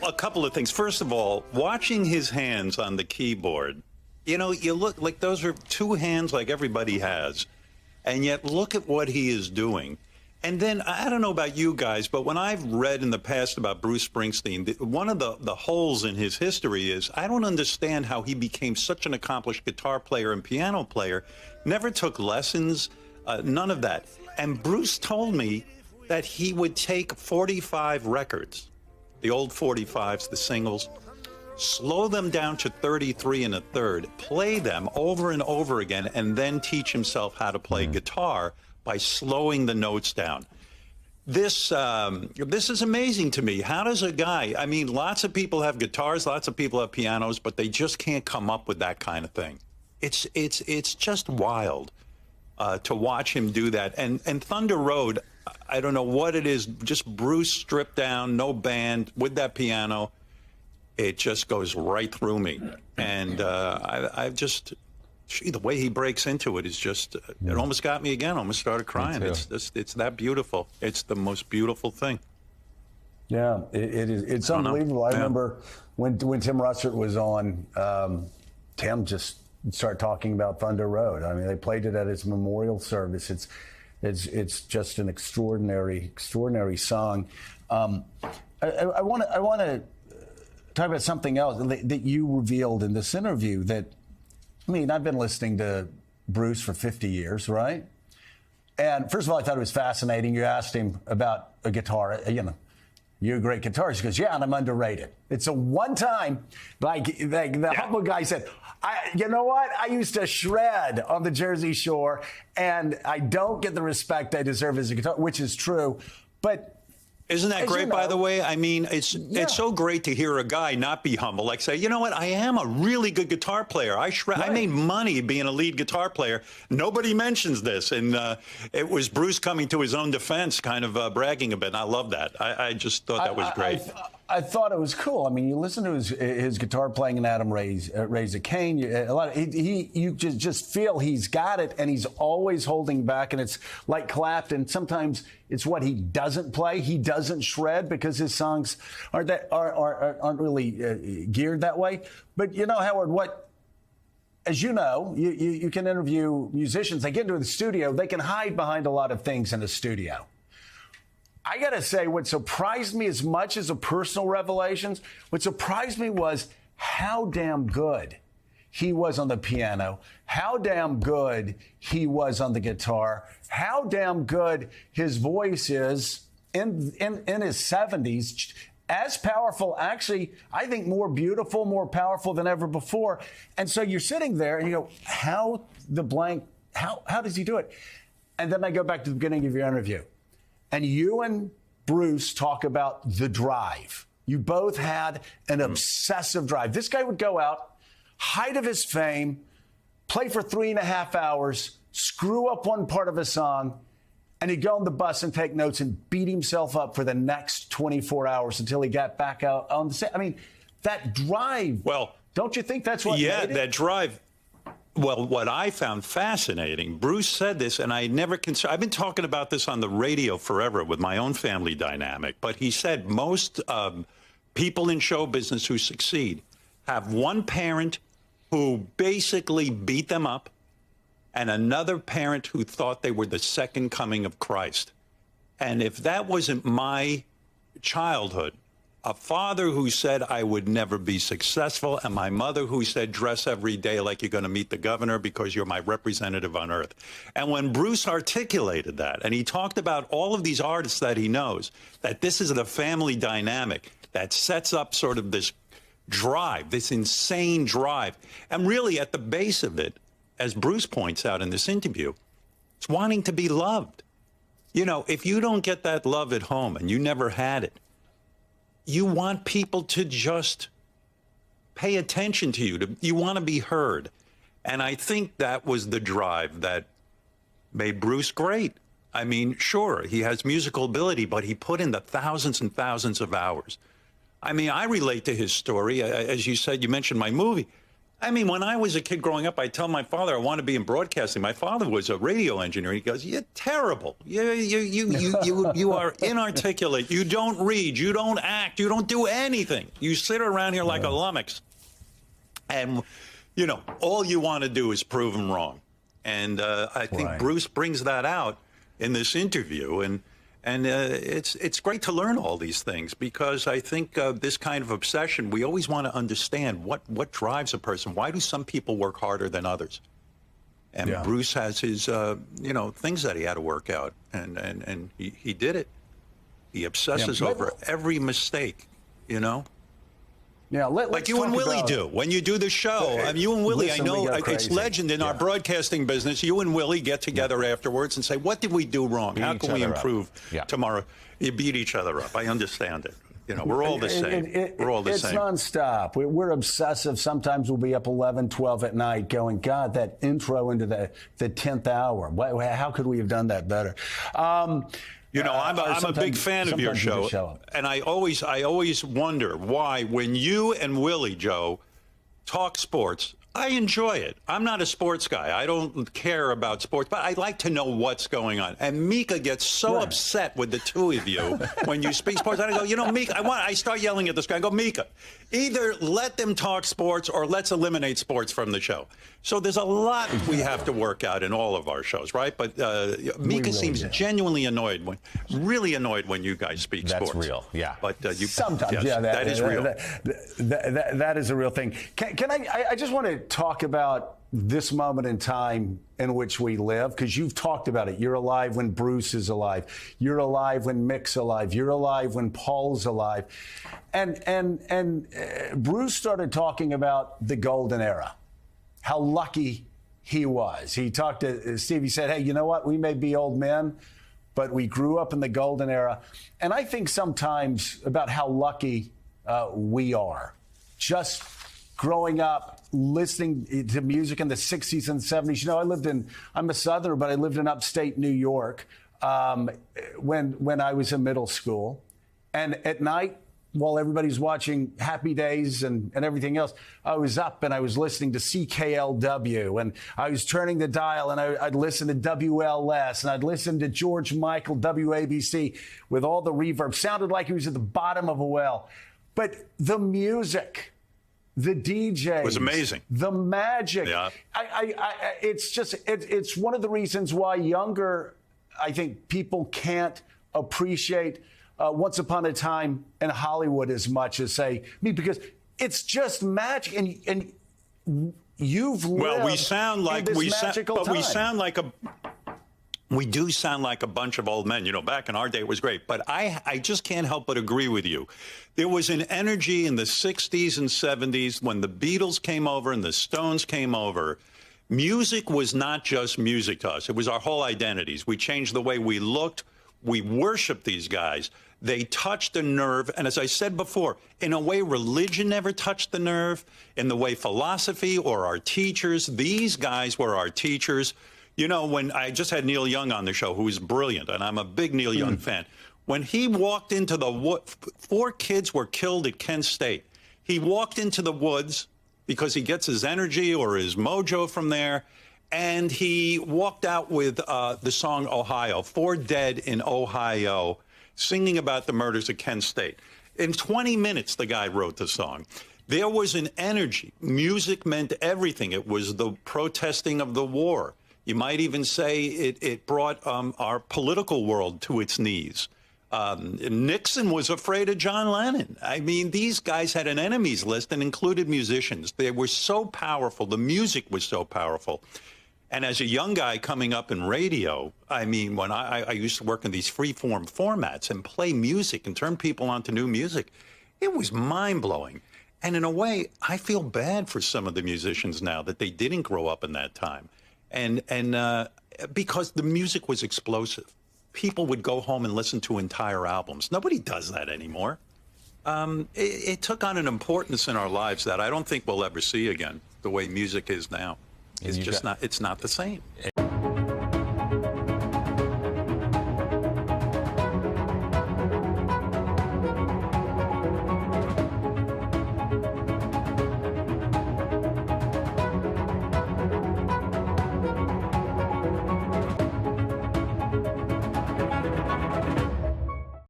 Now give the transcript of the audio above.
A couple of things. First of all, watching his hands on the keyboard, you know, you look like those are two hands like everybody has. And yet look at what he is doing. And then, I don't know about you guys, but when I've read in the past about Bruce Springsteen, one of the holes in his history is I don't understand how he became such an accomplished guitar player and piano player, never took lessons, none of that. And Bruce told me that he would take 45 records, the old 45s, the singles, slow them down to 33 and a third, play them over and over again, and then teach himself how to play guitar by slowing the notes down. This is amazing to me. How does a guy, I mean, lots of people have guitars, lots of people have pianos, but they just can't come up with that kind of thing. It's just wild to watch him do that. And Thunder Road, I don't know what it is, just Bruce stripped down, no band, with that piano. It just goes right through me. And I've just, the way he breaks into it is just, it almost got me again, almost started crying. It's that beautiful. It's the most beautiful thing. Yeah, it is. It's unbelievable. I remember when Tim Russert was on, Tim just started talking about Thunder Road. I mean, they played it at his memorial service. It's just an extraordinary song. I want to talk about something else that you revealed in this interview. That, I mean, I've been listening to Bruce for 50 years, right? And first of all, I thought it was fascinating. You asked him about a guitar, you know, you're a great guitarist. He goes, yeah, and I'm underrated. It's a one time, like the humble guy said, you know what? I used to shred on the Jersey Shore, and I don't get the respect I deserve as a guitarist, which is true. But isn't that great, by the way? I mean, it's so great to hear a guy not be humble, like say, you know what, I am a really good guitar player. I made money being a lead guitar player. Nobody mentions this. And it was Bruce coming to his own defense, kind of bragging a bit. And I love that. I just thought that was great. I thought it was cool. I mean, you listen to his guitar playing in Adam Raise a Cane. You just feel he's got it, and he's always holding back. And it's like Clapton. Sometimes it's what he doesn't play. He doesn't shred because his songs aren't really geared that way. But you know, Howard, as you know, you can interview musicians. They get into the studio. They can hide behind a lot of things in the studio. I got to say, what surprised me as much as a personal revelations, what surprised me was how damn good he was on the piano, how damn good he was on the guitar, how damn good his voice is in his 70s. As powerful, actually, I think more beautiful, more powerful than ever before. And so you're sitting there and you go, how does he do it? And then I go back to the beginning of your interview. And you and Bruce talk about the drive. You both had an obsessive drive. This guy would go out, height of his fame, play for 3.5 hours, screw up one part of a song, and he'd go on the bus and take notes and beat himself up for the next 24 hours until he got back out on the set. I mean, that drive. Well, don't you think that's what made it? That drive. Well, what I found fascinating, Bruce said this, and I never considered, I've been talking about this on the radio forever with my own family dynamic, but he said most people in show business who succeed have one parent who basically beat them up and another parent who thought they were the second coming of Christ. And if that wasn't my childhood, a father who said I would never be successful, and my mother who said dress every day like you're going to meet the governor because you're my representative on earth. And when Bruce articulated that, and he talked about all of these artists that he knows, that this is the family dynamic that sets up sort of this drive, this insane drive. And really at the base of it, as Bruce points out in this interview, it's wanting to be loved. You know, if you don't get that love at home and you never had it, you want people to just pay attention to you. You want to be heard. And I think that was the drive that made Bruce great. I mean, sure, he has musical ability, but he put in the thousands and thousands of hours. I mean, I relate to his story. As you said, you mentioned my movie. I mean, when I was a kid growing up, I tell my father I want to be in broadcasting. My father was a radio engineer. He goes, "You're terrible. You are inarticulate. You don't read. You don't act. You don't do anything. You sit around here like a lummox, and you know all you want to do is prove him wrong." And I think Bruce brings that out in this interview, and it's great to learn all these things, because I think this kind of obsession, we always want to understand what drives a person. Why do some people work harder than others? And Bruce has his things that he had to work out, and he did it. He obsesses over every mistake, you know. Yeah, like you and Willie do when you do the show. I mean, you and Willie, I know it's legend in our broadcasting business. You and Willie get together afterwards and say, "What did we do wrong? How can we improve tomorrow?" You beat each other up. I understand it. You know, we're all the same. We're all the same. It's nonstop. We're obsessive. Sometimes we'll be up 11, 12 at night going, God, that intro into the 10th hour. How could we have done that better? You know, I'm a big fan of your show, and I always wonder why, when you and Willie, Joe, talk sports, I enjoy it. I'm not a sports guy. I don't care about sports, but I like to know what's going on. And Mika gets so upset with the two of you when you speak sports. And I go, you know, Mika, I start yelling at this guy. I go, Mika, either let them talk sports or let's eliminate sports from the show. So there's a lot we have to work out in all of our shows, right? But Mika seems genuinely annoyed, really annoyed when you guys speak sports. That's real, yeah. But sometimes, that is real. That is a real thing. Can I just want to talk about this moment in time in which we live, because you've talked about it. You're alive when Bruce is alive. You're alive when Mick's alive. You're alive when Paul's alive. And Bruce started talking about the golden era, how lucky he was. He talked to Steve. He said, hey, you know what? We may be old men, but we grew up in the golden era. And I think sometimes about how lucky we are. Just growing up, listening to music in the 60s and 70s. You know, I'm a Southerner, but I lived in upstate New York when I was in middle school. And at night, while everybody's watching Happy Days and everything else, I was up and I was listening to CKLW, and I was turning the dial, and I'd listen to WLS, and I'd listen to George Michael, WABC, with all the reverb. Sounded like he was at the bottom of a well. But the music, the DJ was amazing. The magic. Yeah. It's one of the reasons why younger, I think, people can't appreciate Once Upon a Time in Hollywood as much as, say, me, because it's just magic, and you've lived we sound like in this magical time. We do sound like a bunch of old men. You know, back in our day, it was great. But I just can't help but agree with you. There was an energy in the 60s and 70s when the Beatles came over and the Stones came over. Music was not just music to us. It was our whole identities. We changed the way we looked. We worshiped these guys. They touched a nerve. And as I said before, in a way, religion never touched the nerve. In the way philosophy or our teachers, these guys were our teachers. You know, when I just had Neil Young on the show, who is brilliant, and I'm a big Neil Young fan. When he walked into the woods, 4 kids were killed at Kent State. He walked into the woods because he gets his energy or his mojo from there, and he walked out with the song Ohio, 4 dead in Ohio, singing about the murders at Kent State. In 20 minutes, the guy wrote the song. There was an energy. Music meant everything. It was the protesting of the war. You might even say it brought our political world to its knees. Nixon was afraid of John Lennon. I mean, these guys had an enemies list and included musicians. They were so powerful. The music was so powerful. And as a young guy coming up in radio, I mean, when I used to work in these free-form formats and play music and turn people onto new music, it was mind-blowing. And in a way, I feel bad for some of the musicians now that they didn't grow up in that time. And because the music was explosive. People would go home and listen to entire albums. Nobody does that anymore. It took on an importance in our lives that I don't think we'll ever see again, the way music is now. It's just not the same.